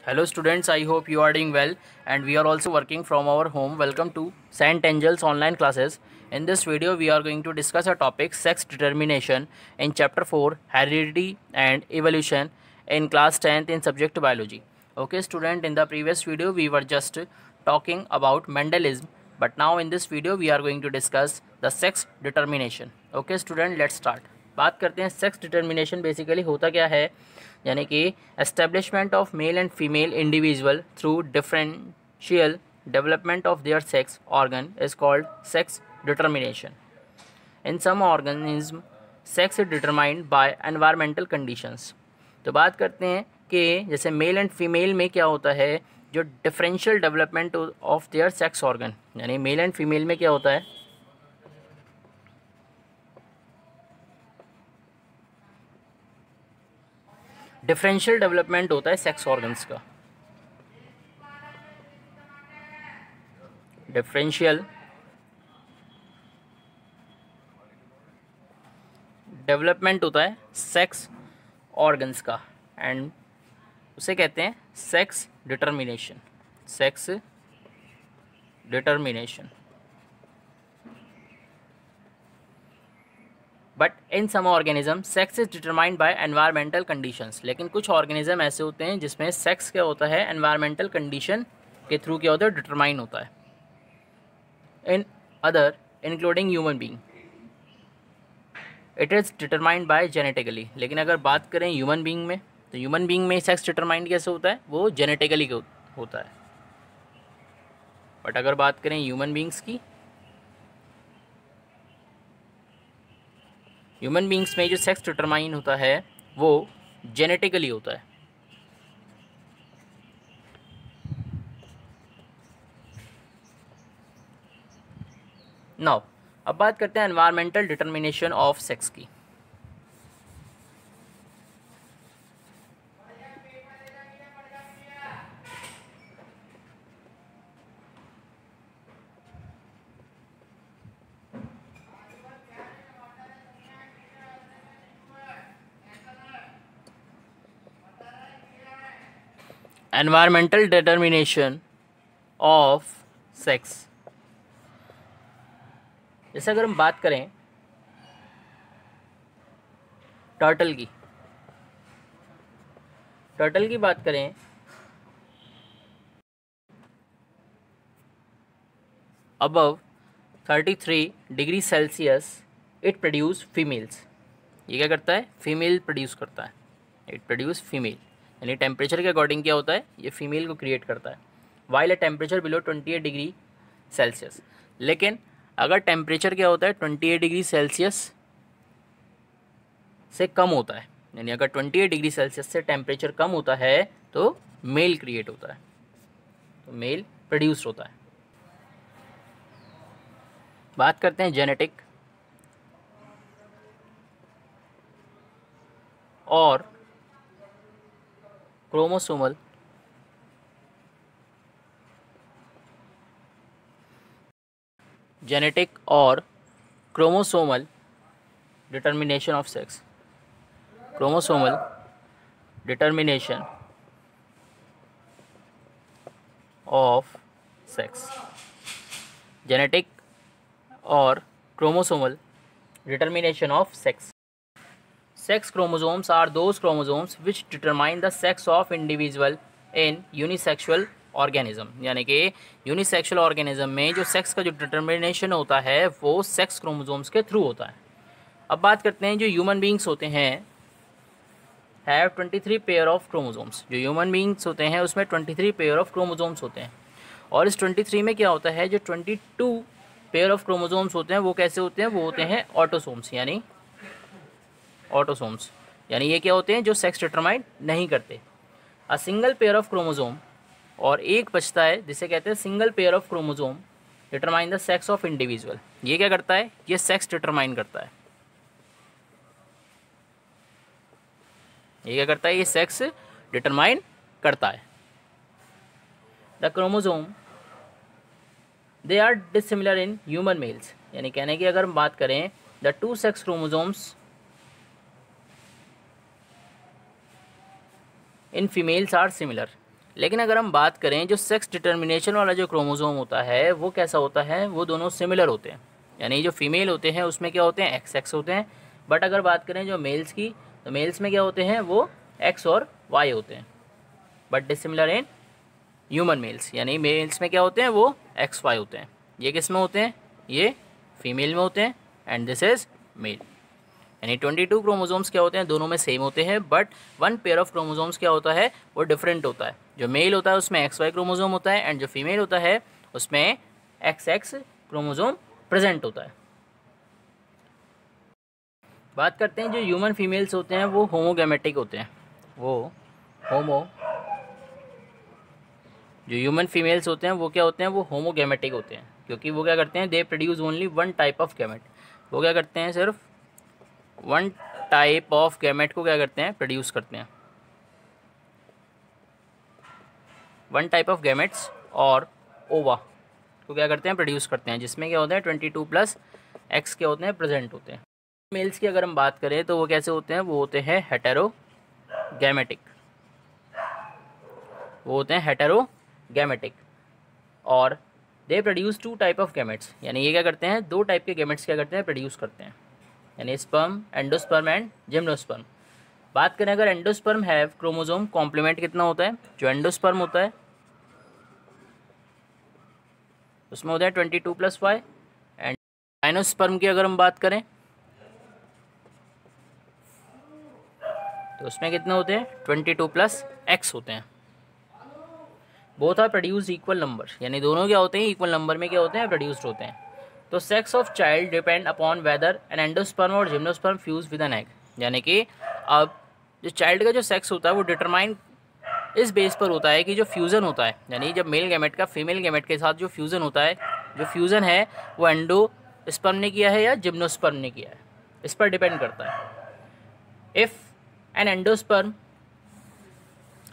Hello students, I hope you are doing well and we are also working from our home. Welcome to St. Angel's online classes. In this video we are going to discuss a topic sex determination in chapter 4 heredity and evolution in class 10th in subject biology. Okay student, in the previous video we were just talking about Mendelism, but now in this video we are going to discuss the sex determination. Okay student, let's start. बात करते हैं sex determination basically होता क्या है, यानी कि establishment of male and female individual through differential development of their sex organ is called sex determination. In some organism sex is determined by environmental conditions. तो बात करते हैं कि जैसे मेल एंड फीमेल में क्या होता है, जो differential development of their sex organ, यानी मेल एंड फीमेल में क्या होता है, डिफरेंशियल डेवलपमेंट होता है सेक्स ऑर्गन्स का. डिफरेंशियल डेवलपमेंट होता है सेक्स ऑर्गन्स का एंड उसे कहते हैं sex determination. Sex determination. But in some organism sex is determined by environmental conditions. लेकिन कुछ ऑर्गेनिज्म ऐसे होते हैं जिसमें सेक्स क्या होता है, एनवायरमेंटल कंडीशन के थ्रू क्या होता है, डिटरमाइन होता है. In other including human being it is determined by genetically. लेकिन अगर बात करें ह्यूमन बीइंग में, तो ह्यूमन बीइंग में सेक्स डिटरमाइंड कैसे होता है, वो जेनेटिकली होता है. बट अगर बात करें ह्यूमन बीइंग्स की, ह्यूमन बीइंग्स में जो सेक्स डिटरमाइन होता है वो जेनेटिकली होता है. नाउ अब बात करते हैं एनवायरमेंटल डिटर्मिनेशन ऑफ सेक्स की. Environmental determination of sex. जैसे अगर हम बात करें टर्टल की बात करें, above 33 degree Celsius it produce females. ये क्या करता है, फीमेल प्रोड्यूस करता है. इट प्रोड्यूस फीमेल, यानी टेम्परेचर के अकॉर्डिंग क्या होता है, ये फीमेल को क्रिएट करता है. While a temperature below 28 degree Celsius. लेकिन अगर टेम्परेचर क्या होता है 28 डिग्री सेल्सियस से कम होता है, यानी अगर 28 डिग्री सेल्सियस से टेम्परेचर कम होता है तो मेल क्रिएट होता है, तो मेल प्रोड्यूस होता है. बात करते हैं जेनेटिक और क्रोमोसोमल जेनेटिक और chromosomal determination of sex. Chromosomal determination of sex. Genetic और chromosomal determination of sex. Sex chromosomes are those chromosomes which determine the sex of individual in unisexual organism. यानी कि यूनिसेक्सुअल ऑर्गेनिज्म में जो sex का जो determination होता है वो सेक्स क्रोमोसोम्स के थ्रू होता है. अब बात करते हैं जो ह्यूमन बींग्स होते हैं हैव 23 पेयर ऑफ क्रोमोसोम्स. जो ह्यूमन बींग्स होते हैं उसमें 23 पेयर ऑफ क्रोमोसोम्स होते हैं. और इस 23 में क्या होता है, जो 22 पेयर ऑफ क्रोमोसोम्स होते हैं वो कैसे होते हैं, वो होते हैं ऑटोसोम्स. यानी ऑटोसोम्स, यानी ये क्या होते हैं, जो सेक्स डिटरमाइन नहीं करते. A single pair of chromosome, और एक बचता है जिसे कहते हैं single pair of chromosome determine the sex of individual. ये क्या करता है, ये सेक्स डिटरमाइन करता है. ये क्या करता है, ये सेक्स डिटरमाइन करता है. The chromosome they are dissimilar in human males. यानी कहने की अगर हम बात करें, the two sex chromosomes in females are similar. लेकिन अगर हम बात करें जो सेक्स डिटर्मिनेशन वाला जो क्रोमोसोम होता है वो कैसा होता है, वो दोनों सिमिलर होते हैं। यानी जो फीमेल होते हैं उसमें क्या होते हैं, एक्स एक्स होते हैं। बट अगर बात करें जो मेल्स की, तो मेल्स में क्या होते हैं, वो एक्स और वाई होते हैं। But dissimilar in human males, यानी मेल्स में क्या होते हैं, वो एक्स वाई होते हैं। ये किस में होते हैं, ये फीमेल में होते हैं, एंड दिस इज मेल। यानी 22 क्रोमोसोम्स क्या होते हैं, दोनों में सेम होते हैं, but one pair of chromosomes क्या होता है, वो डिफरेंट होता है। जो मेल होता है उसमें एक्स वाई क्रोमोसोम होता है, एंड जो फीमेल होता है उसमें एक्स एक्स क्रोमोसोम प्रेजेंट होता है। बात करते हैं जो ह्यूमन फीमेल्स होते हैं वो होमोगैमेटिक होते हैं। जो ह्यूमन फीमेल्स होते हैं वो क्या होते हैं, वो होमोगैमेटिक होते हैं, क्योंकि वो क्या करते हैं, they produce only one type of gamete. वो क्या करते हैं, सिर्फ वन टाइप ऑफ गैमेट को क्या करते हैं, प्रोड्यूस करते हैं। वन टाइप ऑफ गैमेट्स और ओवा को क्या करते हैं, प्रोड्यूस करते हैं, जिसमें क्या होता है 22 प्लस एक्स क्या होते हैं, प्रेजेंट होते हैं। मेल्स की अगर हम बात करें तो वो कैसे होते हैं, वो होते हैं हेटेरोगैमेटिक। वो होते हैं हेटेरोगैमेटिक और they produce two type of gametes. यानी ये क्या करते हैं, दो टाइप के गैमेट्स क्या करते हैं, प्रोड्यूस करते हैं। यानी स्पर्म, एंडोस्पर्म एंड जिम्नोस्पर्म। बात करें अगर एंडोस्पर्म हैव क्रोमोसोम कॉम्प्लीमेंट कितना होता है, जो एंडोस्पर्म होता है उसमें होता है 22 प्लस वाई। एंड गाइनोस्पर्म की अगर हम बात करें तो उसमें कितने होते हैं, 22 प्लस एक्स होते हैं। Both are produce equal number, यानी दोनों क्या होते हैं, इक्वल नंबर में क्या होते हैं, प्रोड्यूस्ड होते हैं। तो sex of child depend upon whether an endosperm और gymnosperm fuse with an egg. यानी कि अब जो चाइल्ड का जो सेक्स होता है वो डिटरमाइन इस बेस पर होता है कि जो फ्यूज़न होता है, यानी जब मेल गैमेट का फीमेल गैमेट के साथ जो फ्यूज़न होता है, जो फ्यूज़न है वो एंडोस्पर्म ने किया है या जिम्नोस्पर्म ने किया है, इस पर डिपेंड करता है। इफ़ एन एंडोस्पर्म,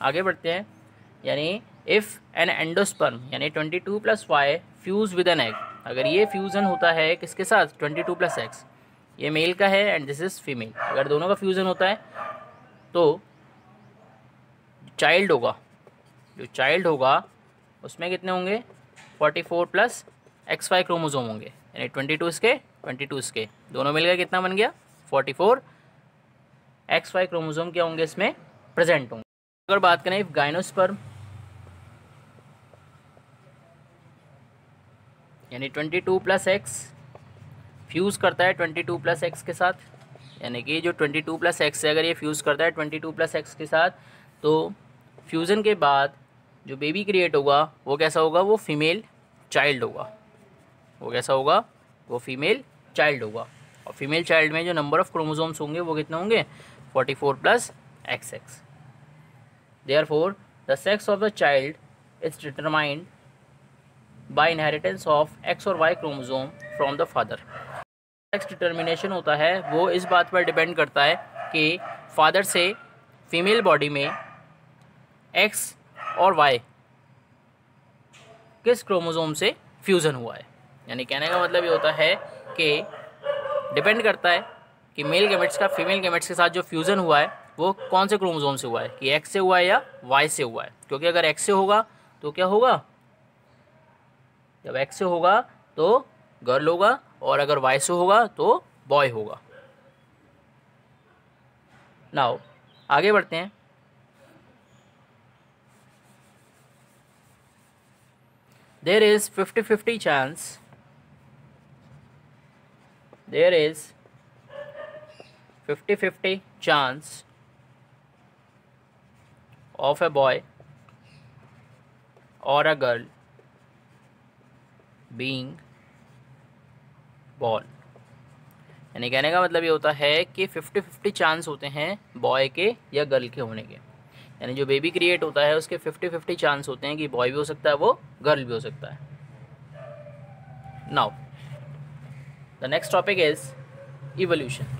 आगे बढ़ते हैं, यानी इफ़ एन एंडोस्पर्म यानी 22 plus Y fuse with an egg, अगर ये फ्यूज़न होता है किसके साथ, 22 प्लस एक्स, ये मेल का है एंड दिस इज़ फीमेल, अगर दोनों का फ्यूज़न होता है तो चाइल्ड होगा, जो चाइल्ड होगा उसमें कितने होंगे, 44 प्लस एक्स वाई क्रोमोसोम होंगे। यानी 22 इसके 22 इसके, दोनों मिलकर कितना बन गया, 44 एक्स वाई क्रोमोसोम क्या होंगे इसमें प्रेजेंट होंगे। अगर बात करें इफ गाइनोस्पर्म यानी 22 प्लस एक्स फ्यूज़ करता है 22 प्लस एक्स के साथ, यानी कि जो 22 प्लस एक्स है अगर ये फ्यूज़ करता है 22 प्लस एक्स के साथ, तो फ्यूज़न के बाद जो बेबी क्रिएट होगा वो कैसा होगा, वो फीमेल चाइल्ड होगा। वो कैसा होगा, वो फीमेल चाइल्ड होगा। और फीमेल चाइल्ड में जो नंबर ऑफ़ क्रोमोसोम्स होंगे वो कितने होंगे, 44 plus X X. Therefore the sex of the child is determined by inheritance of X और Y chromosome from the father. Sex determination होता है वो इस बात पर डिपेंड करता है कि फादर से फीमेल बॉडी में एक्स और वाई किस क्रोमोसोम से फ्यूज़न हुआ है। यानी कहने का मतलब ये होता है कि डिपेंड करता है कि मेल गैमेट्स का फीमेल गैमेट्स के साथ जो फ्यूज़न हुआ है वो कौन से क्रोमोसोम से हुआ है, कि एक्स से हुआ है या वाई से हुआ है। क्योंकि अगर एक्स से होगा तो क्या होगा, जब एक्स से होगा तो गर्ल होगा, और अगर वाई से होगा तो बॉय होगा। नाउ आगे बढ़ते हैं। There is 50-50 chance. There is 50-50 chance of a boy or a girl being born. यानी कहने का मतलब ये होता है कि 50-50 चांस होते हैं बॉय के या गर्ल के होने के। यानी जो बेबी क्रिएट होता है उसके 50-50 चांस होते हैं कि बॉय भी हो सकता है, वो गर्ल भी हो सकता है। Now the next topic is evolution.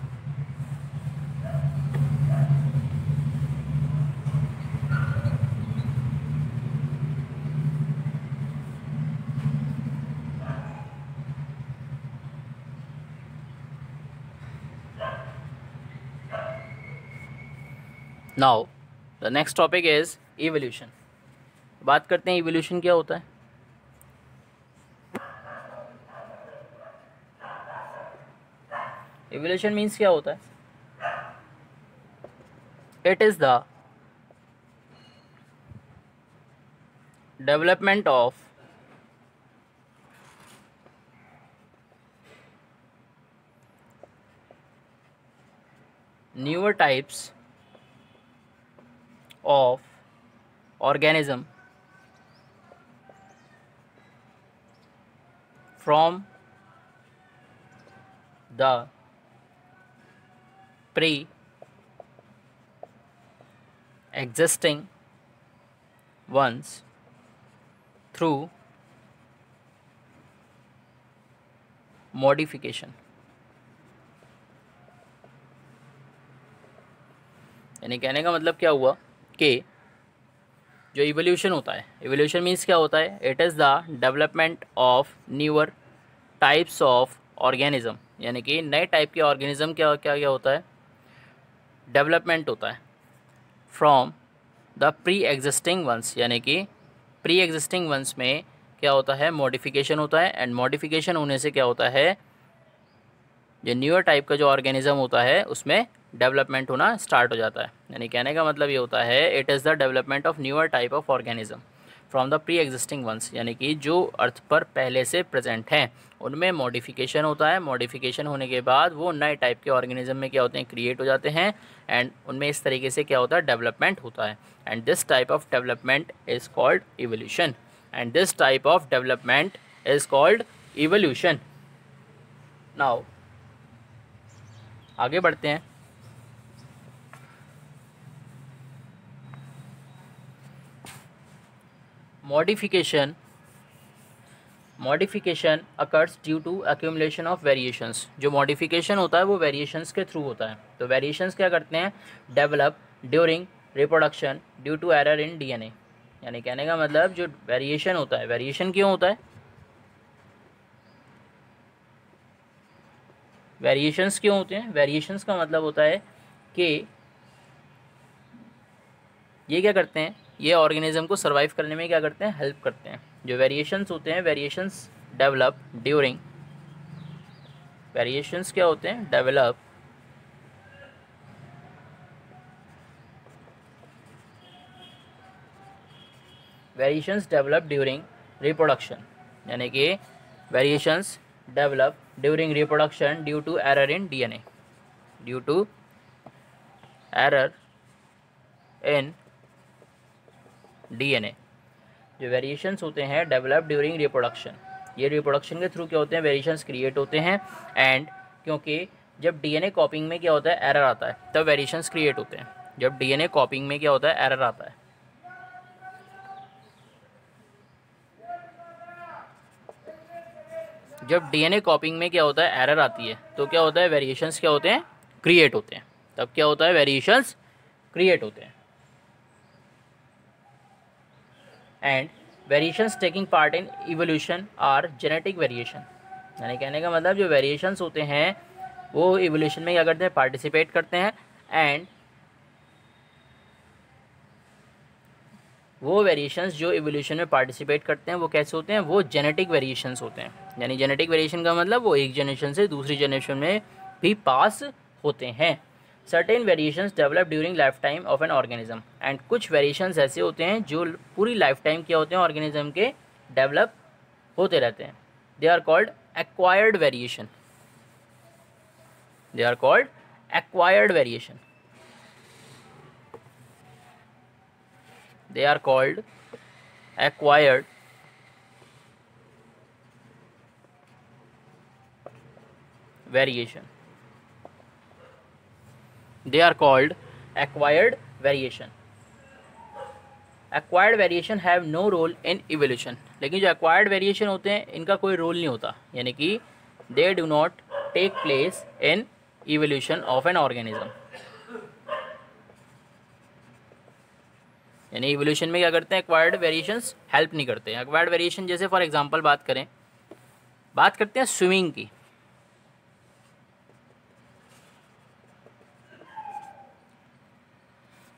Now, the next topic is evolution. बात करते हैं इवोल्यूशन क्या होता है। इवोल्यूशन मीन्स क्या होता है? It is the development of newer types of organism from the pre-existing ones through modification। यानी कहने का मतलब क्या हुआ कि जो इवोल्यूशन होता है, इवोल्यूशन मीन्स क्या होता है? It is the development of newer types of organism, यानी कि नए टाइप के ऑर्गेनिज्म क्या क्या क्या होता है? डेवलपमेंट होता है from the pre existing ones, यानी कि प्री एग्जिस्टिंग वंस में क्या होता है? मॉडिफिकेशन होता है। एंड मॉडिफिकेशन होने से क्या होता है? जो न्यूअर टाइप का जो ऑर्गेनिज्म होता है उसमें डेवलपमेंट होना स्टार्ट हो जाता है। यानी कहने का मतलब ये होता है it is the development of newer type of organism from the pre existing ones, यानी कि जो अर्थ पर पहले से प्रेजेंट हैं उनमें मॉडिफिकेशन होता है। मॉडिफिकेशन होने के बाद वो नए टाइप के ऑर्गेनिज्म में क्या होते हैं? क्रिएट हो जाते हैं। एंड उनमें इस तरीके से क्या होता है? डेवलपमेंट होता है। And this type of development is called evolution. And this type of development is called evolution. Now आगे बढ़ते हैं। Modification occurs due to accumulation of variations. जो मॉडिफिकेशन होता है वो वेरिएशंस के थ्रू होता है। तो वेरिएशंस क्या करते हैं? Develop during reproduction due to error in DNA. यानी कहने का मतलब जो वेरिएशन होता है, वेरिएशन क्यों होता है? वेरिएशंस क्यों होते हैं? वेरिएशंस का मतलब होता है कि ये क्या करते हैं? ये ऑर्गेनिज्म को सर्वाइव करने में क्या करते हैं? हेल्प करते हैं। जो वेरिएशंस होते हैं, वेरिएशंस डेवलप ड्यूरिंग, वेरिएशंस क्या होते हैं? Develop variations develop during reproduction, यानी कि variations develop during reproduction due to error in DNA, due to error in DNA. जो वेरिएशंस होते हैं डेवलप ड्यूरिंग रिप्रोडक्शन, ये रिप्रोडक्शन के थ्रू क्या होते हैं? वेरिएशंस क्रिएट होते हैं। एंड क्योंकि जब डीएनए कॉपिंग में क्या होता है? एरर आता है, तब वेरिएशंस क्रिएट होते हैं। जब डीएनए कॉपिंग में क्या होता है? एरर आता है। जब डीएनए कॉपिंग में क्या होता है? एरर आती है, तो क्या होता है? वेरिएशंस क्या होते हैं? क्रिएट होते हैं। तब क्या होता है? वेरिएशंस क्रिएट होते हैं। And variations taking part in evolution are genetic variation. यानी कहने का मतलब जो वेरिएशंस होते हैं वो इवोल्यूशन में क्या करते हैं? पार्टिसिपेट करते हैं। एंड वो वेरिएशंस जो इवोल्यूशन में पार्टिसिपेट करते हैं वो कैसे होते हैं? वो जेनेटिक वेरिएशंस होते हैं। यानी जेनेटिक वेरिएशन का मतलब वो एक जनरेशन से दूसरी जनरेशन में भी पास होते हैं। Certain variations develop during life time of an organism. And कुछ वेरिएशंस ऐसे होते हैं जो पूरी लाइफ टाइम क्या होते हैं? ऑर्गेनिज्म के डेवलप होते रहते हैं। They are called acquired variation. They are called acquired variation. They are called acquired variation. They are called acquired variation. Acquired variation have no role in evolution. लेकिन जो acquired variation होते हैं इनका कोई रोल नहीं होता, यानी कि they do not take place in evolution of an organism. यानी इवोल्यूशन में क्या करते हैं? एक्वायर्ड वेरिएशंस हेल्प नहीं करते हैं। एक्वायर्ड वेरिएशन जैसे फॉर एग्जांपल बात करते हैं स्विमिंग की।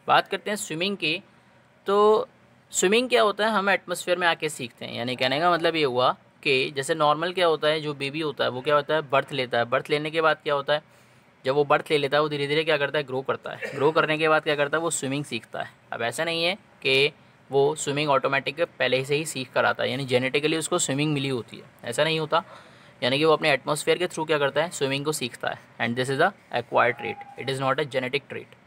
बात करते हैं स्विमिंग की, तो स्विमिंग क्या होता है, हम एटमॉस्फेयर में आके सीखते हैं। यानी कहने का मतलब ये हुआ कि जैसे नॉर्मल क्या होता है, जो बेबी होता है वो क्या होता है, बर्थ लेता है। बर्थ लेने के बाद क्या होता है, जब वो बर्थ ले लेता है वो धीरे धीरे क्या करता है, ग्रो करता है। ग्रो करने के बाद क्या करता है, वो स्विमिंग सीखता है। अब ऐसा नहीं है कि वो स्विमिंग ऑटोमेटिक पहले से ही सीख कर आता है, यानी जेनेटिकली उसको स्विमिंग मिली होती है, ऐसा नहीं होता। यानी कि वो अपने एटमॉस्फेयर के थ्रू क्या करता है, स्विमिंग को सीखता है। And this is a acquired trait, it is not a genetic trait.